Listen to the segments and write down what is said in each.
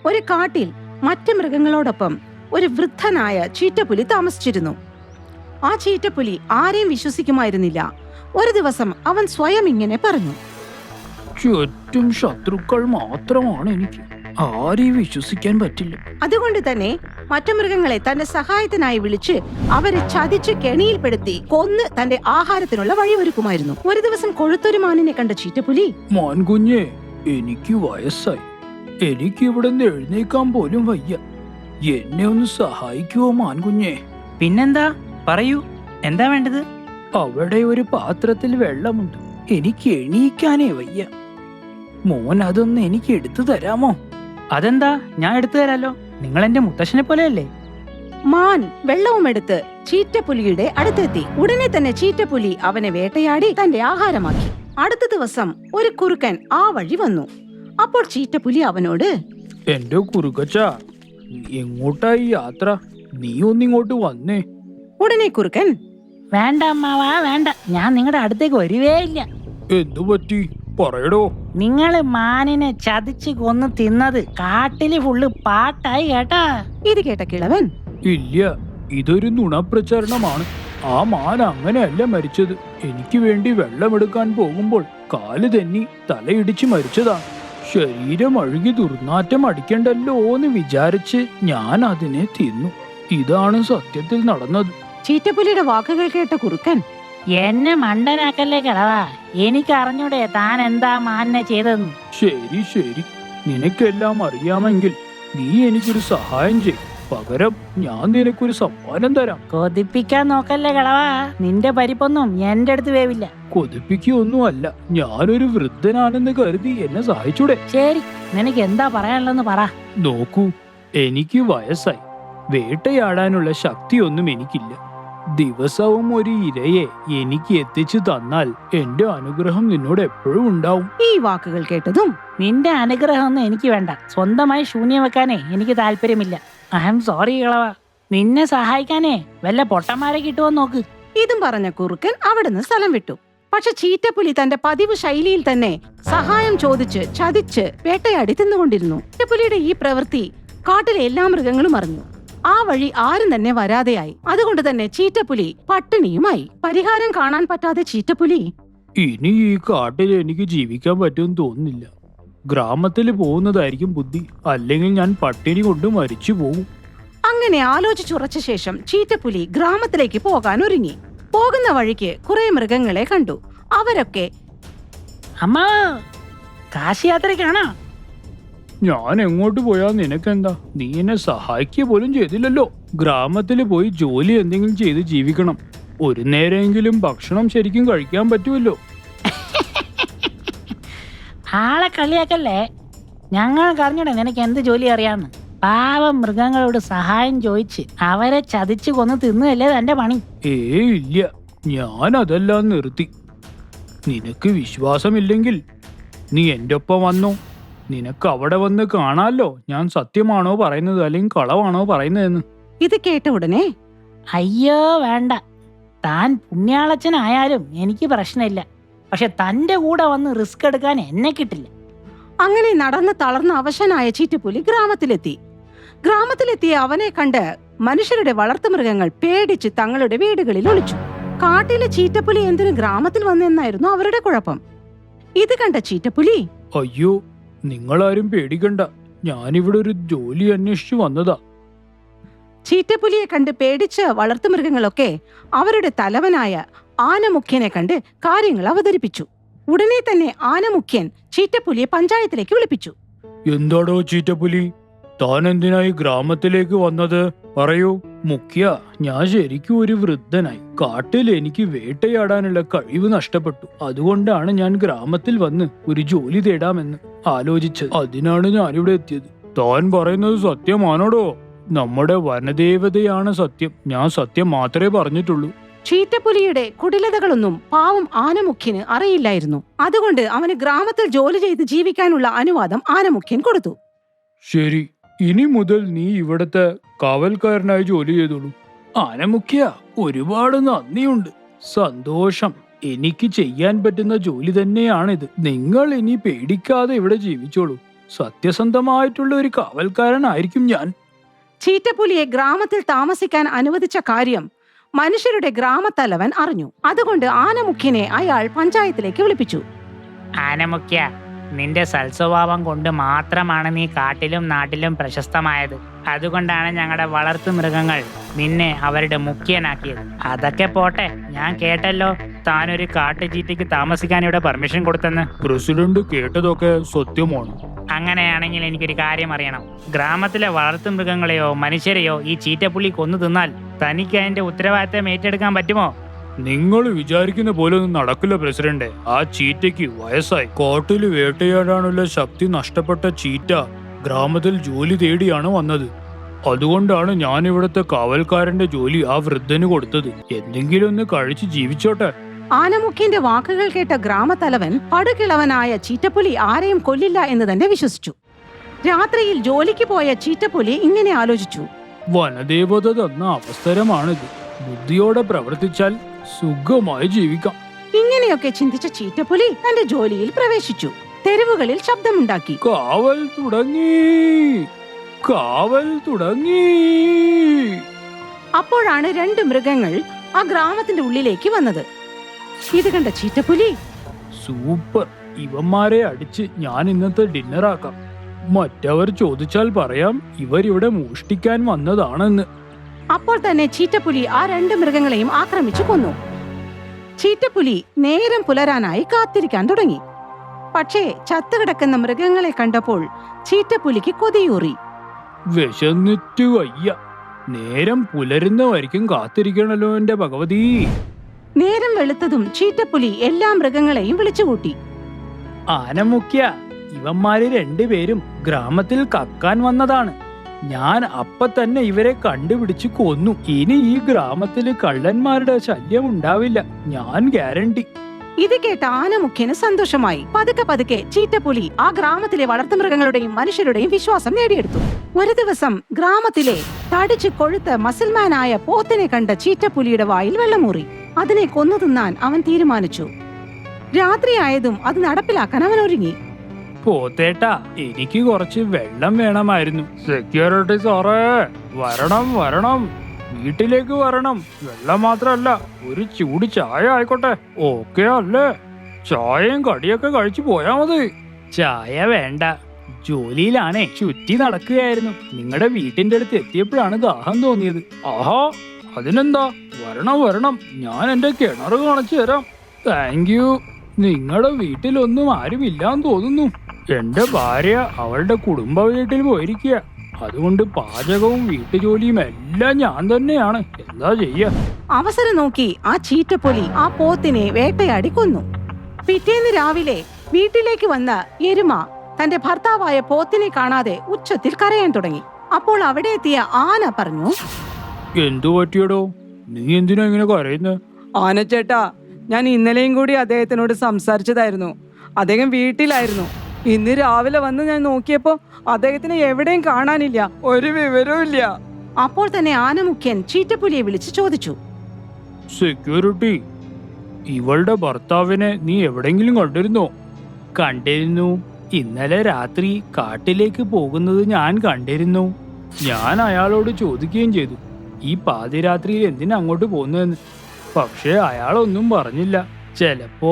ഒരു കാട്ടിൽ മറ്റു മൃഗങ്ങളോടൊപ്പം ഒരു വൃദ്ധനായ ചീറ്റപ്പുലി താമസിച്ചിരുന്നു. ആ ചീറ്റപ്പുലി ആരെയും വിശ്വസിക്കുമായിരുന്നില്ല. ഒരു ദിവസം അവൻ സ്വയം ഇങ്ങനെ പറഞ്ഞു: ചുറ്റും ശത്രുക്കൾ മാത്രമാണ് എനിക്ക്, ആരെയും വിശ്വസിക്കാൻ പറ്റില്ല. അതുകൊണ്ട് തന്നെ മറ്റു മൃഗങ്ങളെ തന്റെ സഹായത്തിനായി വിളിച്ച് അവരെ ചതിച്ച് കെണിയിൽപ്പെടുത്തി കൊന്ന് തന്റെ ആഹാരത്തിനുള്ള വഴിയൊരുക്കുമായിരുന്നു. ഒരു ദിവസം കൊഴുത്തൊരു മാനിനെ കണ്ട ചീറ്റപ്പുലി: മാൻകുഞ്ഞെ, എനിക്ക് വയസ്സായി, എനിക്ക് ഇവിടെ നിന്ന് എഴുന്നേക്കാൻ പോലും വയ്യ. എന്നെ ഒന്ന് സഹായിക്കുവോ മാൻകുഞ്ഞെ? പിന്നെന്താ, പറയൂ, എന്താ വേണ്ടത്? അവിടെ ഒരു പാത്രത്തിൽ വെള്ളമുണ്ട്, എനിക്ക് എണീക്കാനേ വയ്യ. മോൻ അതൊന്ന് എനിക്ക് എടുത്തു തരാമോ? അതെന്താ, ഞാൻ എടുത്തു തരാലോ. നിങ്ങൾ എന്റെ മുത്തശ്ശനെ പോലെയല്ലേ. മാൻ വെള്ളവും എടുത്ത് ചീറ്റപ്പുലിയുടെ അടുത്തെത്തി. ഉടനെ തന്നെ ചീറ്റപ്പുലി അവനെ വേട്ടയാടി തന്റെ ആഹാരമാക്കി. അടുത്ത ദിവസം ഒരു കുറുക്കൻ ആ വഴി വന്നു. അപ്പോൾ ചീറ്റപ്പുലി അവനോട്: എന്റെ കുറുക്കച്ച, എങ്ങോട്ടായി യാത്ര? നീ ഒന്നിങ്ങോട്ട് വന്നേ. ഉടനെ കുറുക്കൻ: വേണ്ട അമ്മാവാ, വേണ്ട, ഞാൻ നിങ്ങളുടെ അടുത്തേക്ക് വരുവേ ഇല്ല. എന്തു പറ്റി, പറയടോ. നിങ്ങള് മാനിനെ ചതിച്ച് കൊന്ന് തിന്നത് കാട്ടില് ഫുള്ള് പാട്ടായി കേട്ടാ. ഇത് കേട്ട കിളവൻ: ഇല്ല, ഇതൊരു നുണപ്രചരണമാണ്. ആ മാൻ അങ്ങനെയല്ല മരിച്ചത്. എനിക്ക് വേണ്ടി വെള്ളമെടുക്കാൻ പോകുമ്പോൾ കാല് തെന്നി തലയിടിച്ച് മരിച്ചതാ. ശരീരം അഴുകി ദുർനാറ്റം അടിക്കണ്ടല്ലോ എന്ന് വിചാരിച്ച് ഞാൻ അതിനെ തിന്നു. ഇതാണ് സത്യത്തിൽ നടന്നത്. ചീറ്റപ്പുലിയുടെ വാക്കുകൾ കേട്ട കുറുക്കൻ: എന്നെ മണ്ടനാക്കല്ലേ കിളവാ, എനിക്ക് അറിഞ്ഞൂടെ താൻ എന്താ മാനിനെ ചെയ്തെന്ന്. ശരി ശരി, നിനക്കെല്ലാം അറിയാമെങ്കിൽ നീ എനിക്കൊരു സഹായം ചെയ്യും. പകരം ഞാൻ നിനക്കൊരു സമ്മാനം തരാം. കൊതിപ്പിക്കാൻ നോക്കല്ലേ കിളവാ, നിന്റെ പരിപ്പൊന്നും എന്റെ അടുത്ത് വേവില്ല. കൊതിപ്പിക്കൊന്നുമല്ല, ഞാനൊരു വൃദ്ധനാണെന്ന് കരുതി എന്നെ സഹായിച്ചൂടെ? ശരി, നിനക്ക് എന്താ പറയാനുള്ളതെന്ന് പറ. നോക്കൂ, എനിക്ക് വയസ്സായി, വേട്ടയാടാനുള്ള ശക്തിയൊന്നും എനിക്കില്ല. ദിവസവും ഒരു ഇരയെ എനിക്ക് എത്തിച്ചു തന്നാൽ എന്റെ അനുഗ്രഹം നിന്നോട് എപ്പോഴും ഉണ്ടാവും. ഈ വാക്കുകൾ കേട്ടതും: നിന്റെ അനുഗ്രഹം ഒന്നും എനിക്ക് വേണ്ട. സ്വന്തമായി ശൂന്യം വെക്കാനേ എനിക്ക് താല്പര്യമില്ല. ഐ ആം സോറി കിളവാ. നിന്നെ സഹായിക്കാനേ വല്ല പൊട്ടന്മാരെ കിട്ടുമോ നോക്ക്. ഇതും പറഞ്ഞ കുറുക്കൻ അവിടുന്ന് സ്ഥലം വിട്ടു. പക്ഷെ ചീറ്റപ്പുലി തന്റെ പതിവ് ശൈലിയിൽ തന്നെ സഹായം ചോദിച്ച് ചതിച്ച് വേട്ടയാടി തിന്നുകൊണ്ടിരുന്നു. ചീറ്റപ്പുലിയുടെ ഈ പ്രവൃത്തി കാട്ടിലെ എല്ലാ മൃഗങ്ങളും അറിഞ്ഞു. ആ വഴി ആരും തന്നെ വരാതെയായി. അതുകൊണ്ട് തന്നെ ചീറ്റപ്പുലി പട്ടിണിയുമായി. പരിഹാരം കാണാൻ പറ്റാതെ ചീറ്റപ്പുലി: ഇനി ഈ കാട്ടിൽ എനിക്ക് ജീവിക്കാൻ പറ്റുമെന്ന് തോന്നുന്നില്ല. ഗ്രാമത്തിൽ പോകുന്നതായിരിക്കും ബുദ്ധി, അല്ലെങ്കിൽ ഞാൻ പട്ടിണി കൊണ്ട് മരിച്ചു പോകും. അങ്ങനെ ആലോചിച്ചുറച്ച ശേഷം ചീറ്റപ്പുലി ഗ്രാമത്തിലേക്ക് പോകാൻ ഒരുങ്ങി. പോകുന്ന വഴിക്ക് കുറെ മൃഗങ്ങളെ കണ്ടു. അവരൊക്കെ: അമ്മാ, കാശിയാത്രയ്ക്കാണോ? ഞാൻ എങ്ങോട്ട് പോയാ നിനക്കെന്താ? നീ എന്നെ സഹായിക്കുക പോലും ചെയ്തില്ലല്ലോ. ഗ്രാമത്തിൽ പോയി ജോലി എന്തെങ്കിലും ചെയ്ത് ജീവിക്കണം. ഒരു നേരമെങ്കിലും ഭക്ഷണം ശരിക്കും കഴിക്കാൻ പറ്റുമല്ലോ. ആളെ കളിയാക്കല്ലേ. ഞങ്ങൾക്ക് അറിഞ്ഞൂടെ നിനക്ക് എന്ത് ജോലി അറിയാന്ന്. പാവം മൃഗങ്ങളോട് സഹായം ചോദിച്ച് അവരെ ചതിച്ചു കൊന്ന് തിന്നുകല്ലേ തന്റെ പണി. ഇല്ല, ഞാൻ അതെല്ലാം നിർത്തി. നിനക്ക് വിശ്വാസമില്ലെങ്കിൽ നീ എൻ്റെ ഒപ്പം വന്നോ. നിനക്ക് അവിടെ വന്ന് കാണാമല്ലോ ഞാൻ സത്യമാണോ പറയുന്നത് അല്ലെങ്കിൽ കളവാണോ പറയുന്നതെന്ന്. ഇത് കേട്ട ഉടനെ: അയ്യോ വേണ്ട, താൻ പുണ്യാളച്ചനായാലും എനിക്ക് പ്രശ്നമില്ല. പക്ഷെ തന്റെ കൂടെ വന്ന് റിസ്ക് എടുക്കാൻ എന്നെ കിട്ടില്ല. അങ്ങനെ നടന്ന് തളർന്ന അവശനായ ചീറ്റപ്പുലി ഗ്രാമത്തിലെത്തിയ അവനെ കണ്ട് മനുഷ്യരുടെ വളർത്തുമൃഗങ്ങൾ പേടിച്ച് തങ്ങളുടെ വീടുകളിൽ ഒളിച്ചു. കാട്ടിലെ ചീറ്റപ്പുലി എന്തിനു ഗ്രാമത്തിൽ വന്നെന്നായിരുന്നു അവരുടെ കുഴപ്പം. ഇത് കണ്ട ചീറ്റപ്പുലി: അയ്യോ, നിങ്ങളാരും പേടിക്കണ്ട, ഞാനിവിടെ ഒരു ജോലി അന്വേഷിച്ചു വന്നതാ. ചീറ്റപ്പുലിയെ കണ്ട് പേടിച്ച് വളർത്തുമൃഗങ്ങളൊക്കെ അവരുടെ തലവനായ ആനമുഖ്യനെ കണ്ട് കാര്യങ്ങൾ അവതരിപ്പിച്ചു. ഉടനെ തന്നെ ആനമുഖ്യൻ ചീറ്റപ്പുലിയെ പഞ്ചായത്തിലേക്ക് വിളിപ്പിച്ചു. എന്താടോ ചീറ്റപ്പുലി, താൻ എന്തിനായി ഗ്രാമത്തിലേക്ക് വന്നത്? പറയൂ. മുഖ്യ, ഞാൻ ശരിക്കും ഒരു വൃദ്ധനായി. കാട്ടിൽ എനിക്ക് വേട്ടയാടാനുള്ള കഴിവ് നഷ്ടപ്പെട്ടു. അതുകൊണ്ടാണ് ഞാൻ ഗ്രാമത്തിൽ വന്ന് ഒരു ജോലി തേടാമെന്ന് ആലോചിച്ചത്. അതിനാണ് ഞാനിവിടെ എത്തിയത്. താൻ പറയുന്നത് സത്യമാണോടോ? നമ്മുടെ വനദേവതയാണ് സത്യം. ഞാൻ സത്യം മാത്രമേ പറഞ്ഞിട്ടുള്ളൂ. ചീറ്റപ്പുലിയുടെ കുടിലതകളൊന്നും പാവം ആനമുഖ്യന് അറിയില്ലായിരുന്നു. അതുകൊണ്ട് അവന് ഗ്രാമത്തിൽ ജോലി ചെയ്ത് ജീവിക്കാനുള്ള അനുവാദം ആനമുഖ്യൻ കൊടുത്തു. ശരി, ഇനി മുതൽ നീ ഇവിടത്തെ കാവൽക്കാരനായി ജോലി ചെയ്തോളൂ. ആനമുഖ്യ, ഒരുപാട് നന്ദിയുണ്ട്. സന്തോഷം. എനിക്ക് ചെയ്യാൻ പറ്റുന്ന ജോലി തന്നെയാണിത്. നിങ്ങൾ ഇനി പേടിക്കാതെ ഇവിടെ ജീവിച്ചോളൂ. സത്യസന്ധമായിട്ടുള്ള ഒരു കാവൽക്കാരനായിരിക്കും ഞാൻ. ചീറ്റപ്പുലിയെ ഗ്രാമത്തിൽ താമസിക്കാൻ അനുവദിച്ച കാര്യം മനുഷ്യരുടെ ഗ്രാമത്തലവൻ അറിഞ്ഞു. അതുകൊണ്ട് ആനമുഖ്യനെ അയാൾ പഞ്ചായത്തിലേക്ക് വിളിപ്പിച്ചു. ആനമുഖ്യ, നിന്റെ സൽസ്വഭാവം കൊണ്ട് മാത്രമാണ് നീ കാട്ടിലും നാട്ടിലും പ്രശസ്തമായത്. അതുകൊണ്ടാണ് ഞങ്ങളുടെ വളർത്തു മൃഗങ്ങൾ നിന്നെ അവരുടെ മുഖ്യനാക്കിയത്. അതൊക്കെ പോട്ടെ, ഞാൻ കേട്ടല്ലോ താനൊരു കാട്ടുചീറ്റയ്ക്ക് താമസിക്കാൻ ഇവിടെ പെർമിഷൻ കൊടുത്തെന്ന്. പ്രസിഡന്റ് കേട്ടതൊക്കെ സത്യമാണ്. അങ്ങനെയാണെങ്കിൽ എനിക്കൊരു കാര്യം അറിയണം. ഗ്രാമത്തിലെ വളർത്തു മൃഗങ്ങളെയോ മനുഷ്യരെയോ ഈ ചീറ്റപ്പുലി കൊന്നു തിന്നാൽ തനിക്ക് അതിന്റെ ഉത്തരവാദിത്തം ഏറ്റെടുക്കാൻ പറ്റുമോ? നിങ്ങൾ വിചാരിക്കുന്ന പോലെ ഒന്നും നടക്കില്ല പ്രസിഡന്റ്. ആ ചീറ്റയ്ക്ക് വയസ്സായി. കാട്ടിൽ വേട്ടയാടാനുള്ള ശക്തി നഷ്ടപ്പെട്ട ചീറ്റ ഗ്രാമത്തിൽ ജോലി തേടിയാണ് വന്നത്. അതുകൊണ്ടാണ് ഞാൻ ഇവിടുത്തെ കാവൽക്കാരന്റെ ജോലി ആ വൃദ്ധന് കൊടുത്തത്. എന്തെങ്കിലും ഒന്ന് കഴിച്ച് ജീവിച്ചോട്ടെ. ആനമുഖ്യന്റെ വാക്കുകൾ കേട്ട ഗ്രാമത്തലവൻ പടുകിളവനായ ചീറ്റപ്പുലി ആരെയും കൊല്ലില്ല എന്ന് തന്നെ വിശ്വസിച്ചു. രാത്രിയിൽ ജോലിക്ക് പോയ ചീറ്റപ്പുലി ഇങ്ങനെ ആലോചിച്ചു. വനദേവത തന്ന അവസരമാണിത്. ബുദ്ധിയോടെ പ്രവർത്തിച്ചാൽ സുഖമായി ജീവിക്കാം. ഇങ്ങനെയൊക്കെ ചിന്തിച്ച ചീറ്റപ്പുലി തന്റെ ജോലിയിൽ പ്രവേശിച്ചു. തെരുവുകളിൽ ശബ്ദമുണ്ടാക്കി. കാവൽ തുടങ്ങി, കാവൽ തുടങ്ങി. അപ്പോഴാണ് 2 മൃഗങ്ങൾ ആ ഗ്രാമത്തിന്റെ ഉള്ളിലേക്ക് വന്നത്. ഇത് കണ്ട ചീറ്റപ്പുലി, സൂപ്പർ, ഇവന്മാരെ അടിച്ച് ഞാൻ ഇന്നത്തെ ഡിന്നറാക്കാം. മറ്റവർ ചോദിച്ചാൽ പറയാം ഇവരിവിടെ മോഷ്ടിക്കാൻ വന്നതാണെന്ന്. അപ്പോൾ തന്നെ ചീറ്റപ്പുലി ആ 2 മൃഗങ്ങളെയും ആക്രമിച്ചു കൊന്നു. ചീറ്റപ്പുലി നേരം പുലരാനായി കാത്തിരിക്കാൻ തുടങ്ങി. പക്ഷേ ചത്തുകിടക്കുന്ന മൃഗങ്ങളെ കണ്ടപ്പോൾ ചീറ്റപ്പുലിക്ക് കൊതിയൂറി. വിശന്നിട്ട് വയ്യ. നേരം പുലരുന്നവരിക്കും കാത്തിരിക്കണല്ലോ എന്റെ ഭഗവതി. നേരം വെളുത്തതും ചീറ്റപ്പുലി എല്ലാ മൃഗങ്ങളെയും വിളിച്ചുകൂട്ടി. ആനമുഖ്യ, ഇവന്മാര് 2 പേരും ഗ്രാമത്തിൽ കക്കാൻ വന്നതാണ്. ഞാൻ അപ്പ തന്നെ ഇവരെ കണ്ടുപിടിച്ച് കൊന്നു. ഇനി ഈ ഗ്രാമത്തില് കള്ളന്മാരുടെ ശല്യം ഉണ്ടാവില്ല, ഞാൻ ഗ്യാരണ്ടി. ഇത് കേട്ട ആനമുഖ്യന് സന്തോഷമായി. പതുക്കെ പതുക്കെ ചീറ്റപ്പുലി ആ ഗ്രാമത്തിലെ വളർത്തുമൃഗങ്ങളുടെയും മനുഷ്യരുടെയും വിശ്വാസം നേടിയെടുത്തു. ഒരു ദിവസം ഗ്രാമത്തിലെ തടിച്ചു കൊഴുത്ത മസിൽമാനായ പോത്തിനെ കണ്ട ചീറ്റപ്പുലിയുടെ വായിൽ വെള്ളമൂറി. അതിനെ കൊന്നു തിന്നാൻ അവൻ തീരുമാനിച്ചു. രാത്രിയായതും അത് നടപ്പിലാക്കാൻ അവൻ ഒരുങ്ങി. പോത്തേട്ടാ, എനിക്ക് കുറച്ച് വെള്ളം വേണമായിരുന്നു. സെക്യൂരിറ്റി സാറേ, വരണം വരണം, വീട്ടിലേക്ക് വരണം. വെള്ളം മാത്രല്ല, ഒരു ചൂട് ചായ ആയിക്കോട്ടെ. ഓക്കെ അല്ലേ? ചായയും കടിയൊക്കെ കഴിച്ചു പോയാ മതി. ചായ വേണ്ട, ജോലിയിലാണേ, ചുറ്റി നടക്കുകയായിരുന്നു. നിങ്ങളുടെ വീട്ടിന്റെ അടുത്ത് എത്തിയപ്പോഴാണ് ദാഹം തോന്നിയത്. ആഹാ, അതിനെന്താ, വരണം വരണം, ഞാൻ എന്റെ കിണറ് കാണിച്ചു തരാം. Thank you. നിങ്ങളുടെ വീട്ടിലൊന്നും ആരുമില്ലാന്ന് തോന്നുന്നു. എന്റെ ഭാര്യ അവളുടെ കുടുംബ വീട്ടിൽ പോയിരിക്കുക. അതുകൊണ്ട് പാചകവും വീട്ടുജോലിയും എല്ലാം ഞാൻ തന്നെയാണ്. എന്താ ചെയ്യ? അവസരം നോക്കി ആ ചീറ്റപ്പുലി ആ പോത്തിനെ വേട്ടയാടി കൊന്നു. പിറ്റേന്ന് രാവിലെ വീട്ടിലേക്ക് വന്ന എരുമ തന്റെ ഭർത്താവായ പോത്തിനെ കാണാതെ ഉച്ചത്തിൽ കരയാൻ തുടങ്ങി. അപ്പോൾ അവിടെ എത്തിയ ആന പറഞ്ഞു, എന്തു പറ്റിയടോ? നീ എന്തിനാ ഇങ്ങനെ കരയുന്നത്? ആനച്ചേട്ടാ, ഞാൻ ഇന്നലെയും കൂടി അദ്ദേഹത്തിനോട് സംസാരിച്ചതായിരുന്നു. അദ്ദേഹം വീട്ടിലായിരുന്നു. ഇന്ന് രാവിലെ വന്ന് ഞാൻ നോക്കിയപ്പോ അദ്ദേഹത്തിനെ എവിടെയും കാണാനില്ല, ഒരു വിവരവും ഇല്ല. അപ്പോൾ തന്നെ ആനമുഖ്യൻ ചീറ്റപ്പുലിയെ വിളിച്ച് ചോദിച്ചു, സെക്യൂരിറ്റി, ഇവളുടെ ഭർത്താവിനെ നീ എവിടെങ്കിലും കണ്ടിരുന്നോ? കണ്ടിരുന്നു. ഇന്നലെ രാത്രി കാട്ടിലേക്ക് പോകുന്നത് ഞാൻ കണ്ടിരുന്നു. ഞാൻ അയാളോട് ചോദിക്കുകയും ചെയ്തു, ഈ പാതിരാത്രിയിൽ എന്തിനാ അങ്ങോട്ട് പോകുന്നതെന്ന്. പക്ഷെ അയാളൊന്നും പറഞ്ഞില്ല. ചിലപ്പോ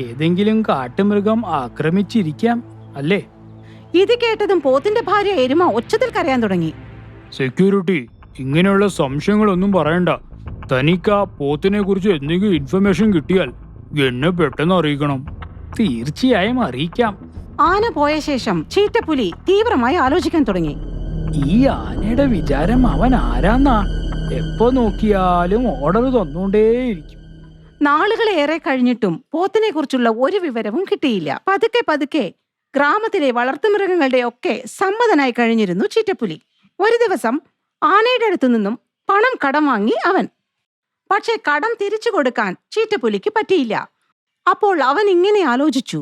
ഏതെങ്കിലും കാട്ടുമൃഗം ആക്രമിച്ചിരിക്കാം, അല്ലേ? ഇത് കേട്ടതും പോത്തിന്റെ ഭാര്യ എരുമ ഒച്ചത്തിൽ കരയാൻ തുടങ്ങി. സെക്യൂരിറ്റി, ഇങ്ങനെയുള്ള സംശയങ്ങളൊന്നും പറയണ്ട. തനിക്ക് ആ പോത്തിനെ കുറിച്ച് എന്തെങ്കിലും ഇൻഫർമേഷൻ കിട്ടിയാൽ എന്നെ പെട്ടെന്ന് അറിയിക്കണം. തീർച്ചയായും അറിയിക്കാം. ആന പോയ ശേഷം ചീറ്റപ്പുലി തീവ്രമായി ആലോചിക്കാൻ തുടങ്ങി. ഈ ആനയുടെ വിചാരം അവൻ ആരാന്നാ? എപ്പോ നോക്കിയാലും ഓർഡർ തന്നുകൊണ്ടേയിരിക്കും. നാളുകളേറെ കഴിഞ്ഞിട്ടും പോത്തിനെ കുറിച്ചുള്ള ഒരു വിവരവും കിട്ടിയില്ല. പതുക്കെ പതുക്കെ ഗ്രാമത്തിലെ വളർത്തുമൃഗങ്ങളുടെ ഒക്കെ സമ്മതനായി കഴിഞ്ഞിരുന്നു ചീറ്റപ്പുലി. ഒരു ദിവസം ആനയുടെ അടുത്തു നിന്നും പണം കടം വാങ്ങി അവൻ. പക്ഷെ കടം തിരിച്ചു കൊടുക്കാൻ ചീറ്റപ്പുലിക്ക് പറ്റിയില്ല. അപ്പോൾ അവൻ ഇങ്ങനെ ആലോചിച്ചു,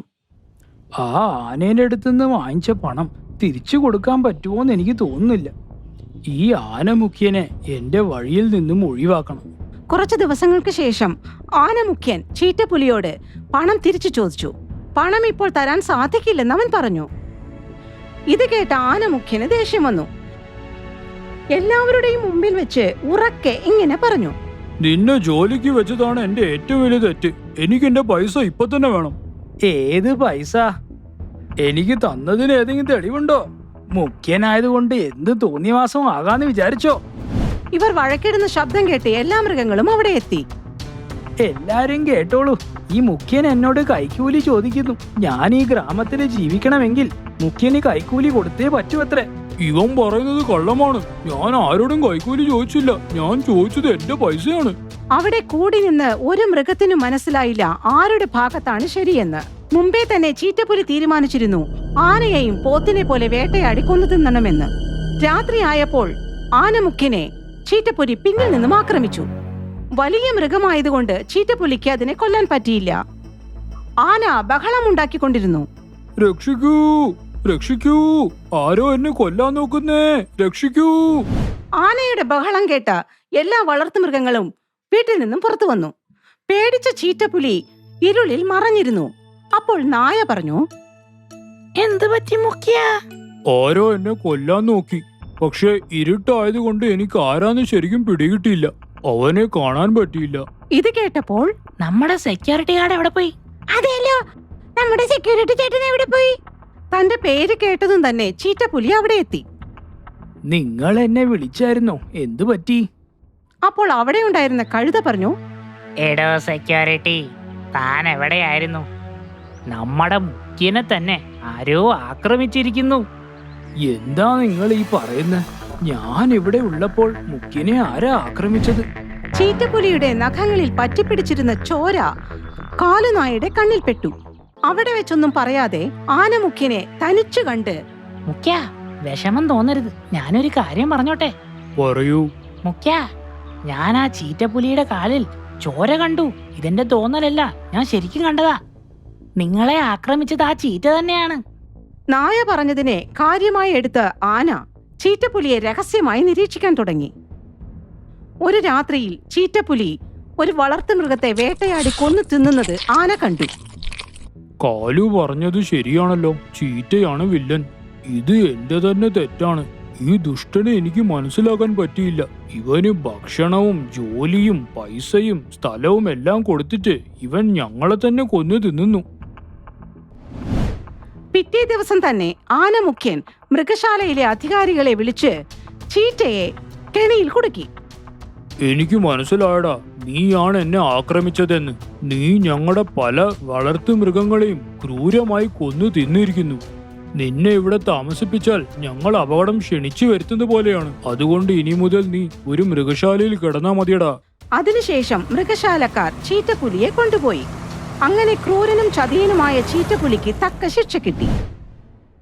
ആ ആനേന്റെ അടുത്തുനിന്ന് വാങ്ങിച്ച പണം തിരിച്ചു കൊടുക്കാൻ പറ്റുമോന്ന് എനിക്ക് തോന്നുന്നില്ല. ഈ ആനമുഖ്യനെ എന്റെ വഴിയിൽ നിന്നും ഒഴിവാക്കണം. കുറച്ചു ദിവസങ്ങൾക്ക് ശേഷം ആനമുഖ്യൻ ചീറ്റപ്പുലിയോട് പണം തിരിച്ചു ചോദിച്ചു. പണം ഇപ്പോൾ തരാൻ സാധിക്കില്ലെന്ന് അവൻ പറഞ്ഞു. ഇത് കേട്ട ആനമുഖ്യന് ദേഷ്യം വന്നു. എല്ലാവരുടെയും മുമ്പിൽ വെച്ച് ഉറക്കെ ഇങ്ങനെ പറഞ്ഞു: നിന്നെ ജോലിക്ക് വെച്ചതാണ് എന്റെ ഏറ്റവും വലിയ തെറ്റ്. എനിക്ക് എന്റെ പൈസ ഇപ്പൊ തന്നെ വേണം. ഏത് പൈസ? എനിക്ക് തന്നതിന് ഏതെങ്കിലും തെളിവുണ്ടോ? മുഖ്യനായതുകൊണ്ട് എന്ത് തോന്നിയ മാസം ആകാന്ന് വിചാരിച്ചോ? ഇവർ വഴക്കിടുന്ന ശബ്ദം കേട്ട് എല്ലാ മൃഗങ്ങളും അവിടെ എത്തി. എല്ലാരും കേട്ടോളൂ, ഈ മുഖ്യൻ എന്നോട് കൈക്കൂലി ചോദിക്കുന്നു. ഞാൻ ഈ ഗ്രാമത്തിൽ ജീവിക്കണമെങ്കിൽ മുഖ്യന് കൈക്കൂലി കൊടുത്തേ പറ്റുമത്രേ. ഇവൻ പറയുന്നത് കള്ളമാണ്. ഞാൻ ആരോടും കൈക്കൂലി ചോദിച്ചില്ല. ഞാൻ ചോദിച്ചത് എന്റെ പൈസയാണ്. അവിടെ കൂടി നിന്ന് ഒരു മൃഗത്തിനും മനസ്സിലായില്ല ആരുടെ ഭാഗത്താണ് ശരിയെന്ന്. മുമ്പേ തന്നെ ചീറ്റപ്പുലി തീരുമാനിച്ചിരുന്നു ആനയെയും പോത്തിനെ പോലെ വേട്ടയാടി കൊന്നു തിന്നണമെന്ന്. രാത്രിയായപ്പോൾ ആനമുഖ്യനെ ചീറ്റപ്പുലി പിന്നിൽ നിന്നും ആക്രമിച്ചു. വലിയ മൃഗമായതുകൊണ്ട് ചീറ്റപ്പുലിക്ക് അതിനെ കൊല്ലാൻ പറ്റിയില്ല. ആന ബഹളമുണ്ടാക്കിക്കൊണ്ടിരുന്നു. രക്ഷിക്കൂ, രക്ഷിക്കൂ, ആരോ എന്നെ കൊല്ലാൻ നോക്കുന്നേ, രക്ഷിക്കൂ. ആനയുടെ ബഹളം കേട്ട എല്ലാ വളർത്തുമൃഗങ്ങളും വീട്ടിൽ നിന്നും പുറത്തു വന്നു. പേടിച്ച ചീറ്റപ്പുലി ഇരുളിൽ മറഞ്ഞിരുന്നു. അപ്പോൾ നായ പറഞ്ഞു: എന്ത് പറ്റി മുഖ്യ? ആരോ എന്നെ കൊല്ലാൻ നോക്കി. പക്ഷെ ഇരുട്ടായതുകൊണ്ട് എനിക്ക് ആരാന്ന് ശരിക്കും പിടികിട്ടിയില്ല. അവനെ കാണാൻ പറ്റിയില്ല. ഇത് കേട്ടപ്പോൾ നമ്മുടെ സെക്യൂരിറ്റി ഗാർഡ് എവിടെ പോയി? അതെല്ലോ, നമ്മുടെ സെക്യൂരിറ്റി ചേട്ടൻ എവിടെ പോയി? തന്റെ പേര് കേട്ടതും തന്നെ ചീറ്റപ്പുലി അവിടെ എത്തി. നിങ്ങൾ എന്നെ വിളിച്ചായിരുന്നോ? എന്തു പറ്റി? അപ്പോൾ അവിടെ ഉണ്ടായിരുന്ന കഴുത പറഞ്ഞു: എടോ സെക്യൂരിറ്റി, താൻ എവിടെയായിരുന്നു? നമ്മുടെ മുഖ്യനെ തന്നെ ആരോ ആക്രമിച്ചിരിക്കുന്നു. എന്താ നിങ്ങൾ ഈ പറയുന്നത്? ഞാൻ ഇവിടെ ഉള്ളപ്പോൾ മുഖ്യനെ ആരാ ആക്രമിച്ചത്? ചീറ്റപ്പുലിയുടെ നഖങ്ങളിൽ പറ്റിപ്പിടിച്ചിരുന്ന ചോര കാലുനായുടെ കണ്ണിൽ പെട്ടു. അവിടെ വെച്ചൊന്നും പറയാതെ ആനമുഖ്യനെ തനിച്ചു കണ്ട്: മുഖ്യ, വിഷമം തോന്നരുത്, ഞാനൊരു കാര്യം പറഞ്ഞോട്ടെ? പറയൂ. മുഖ്യ, ഞാൻ ആ ചീറ്റപ്പുലിയുടെ കാലിൽ ചോര കണ്ടു. ഇതെന്റെ തോന്നലല്ല, ഞാൻ ശരിക്കും കണ്ടതാ. നിങ്ങളെ ആക്രമിച്ചത് ആ ചീറ്റ തന്നെയാണ്. നായ പറഞ്ഞതിനെ കാര്യമായി എടുത്ത് ആന ചീറ്റപ്പുലിയെ രഹസ്യമായി നിരീക്ഷിക്കാൻ തുടങ്ങി. ഒരു രാത്രിയിൽ ചീറ്റപ്പുലി ഒരു വളർത്തുമൃഗത്തെ വേട്ടയാടി കൊന്നു തിന്നുന്നത് ആന കണ്ടു. കാലു പറഞ്ഞത് ശരിയാണല്ലോ, ചീറ്റയാണ് വില്ലൻ. ഇത് എന്റെ തന്നെ തെറ്റാണ്. ഈ ദുഷ്ടനെ എനിക്ക് മനസ്സിലാക്കാൻ പറ്റിയില്ല. ഇവന് ഭക്ഷണവും ജോലിയും പൈസയും സ്ഥലവും എല്ലാം കൊടുത്തിട്ട് ഇവൻ ഞങ്ങളെ തന്നെ കൊന്നു തിന്നുന്നു. പിറ്റേ ദിവസം തന്നെ ആനമുഖ്യൻ മൃഗശാലയിലെ അധികാരികളെ വിളിച്ച് ചീറ്റയെ കെണിയിൽ കുടുക്കി. എനിക്ക് മനസ്സിലായടാ, നീയാണ് എന്നെ ആക്രമിച്ചതെന്ന്. നീ ഞങ്ങളുടെ പല വളർത്തു മൃഗങ്ങളെയും ക്രൂരമായി കൊന്നു തിന്നിരിക്കുന്നു. നിന്നെ ഇവിടെ താമസിപ്പിച്ചാൽ ഞങ്ങൾ അപകടം ക്ഷണിച്ചു വരുത്തുന്ന പോലെയാണ്. അതുകൊണ്ട് ഇനി മുതൽ നീ ഒരു മൃഗശാലയിൽ കിടന്നാ മതിയടാ. അതിനുശേഷം മൃഗശാലക്കാർ ചീറ്റപ്പുലിയെ കൊണ്ടുപോയി. അങ്ങനെ ക്രൂരനും ചതിയനുമായ ചീറ്റപ്പുലിക്ക് തക്ക ശിക്ഷ കിട്ടി.